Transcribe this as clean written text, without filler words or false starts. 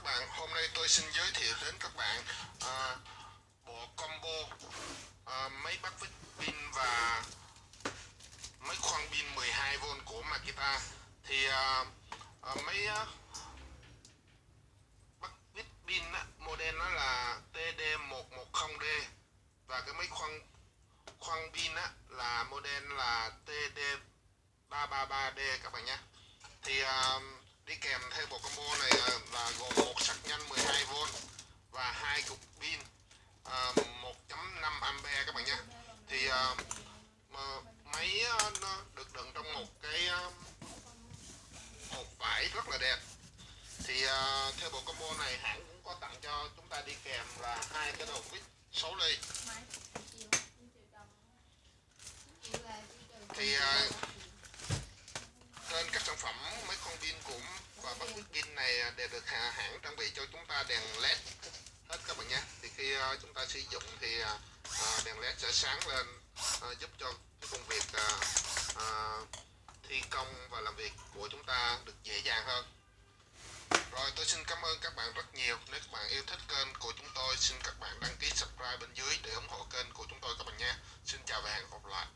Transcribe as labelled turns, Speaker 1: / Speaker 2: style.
Speaker 1: bạn, hôm nay tôi xin giới thiệu đến các bạn bộ combo máy bắt vít pin và máy khoan pin 12V của Makita. Thì máy bắt vít pin model nó là TD110D, và cái máy khoan pin là model là TD333D các bạn nhé. Thì đi kèm theo bộ combo này là gồm một sạc nhanh 12V và hai cục pin 1.5A các bạn nhé. Thì máy nó được đựng trong một cái hộp vải rất là đẹp. Thì theo bộ combo này hãng cũng có tặng cho chúng ta đi kèm là hai cái đầu vít 6 ly. Thì trên các sản phẩm máy khoan pin cũng và bắt vít pin này đều được hãng trang bị cho chúng ta đèn led hết các bạn nhé. Thì khi chúng ta sử dụng thì đèn led sẽ sáng lên, giúp cho cái công việc thi công và làm việc của chúng ta được dễ dàng hơn. Rồi, tôi xin cảm ơn các bạn rất nhiều. Nếu các bạn yêu thích kênh của chúng tôi, xin các bạn đăng ký subscribe bên dưới để ủng hộ kênh của chúng tôi các bạn nhé. Xin chào và hẹn gặp lại.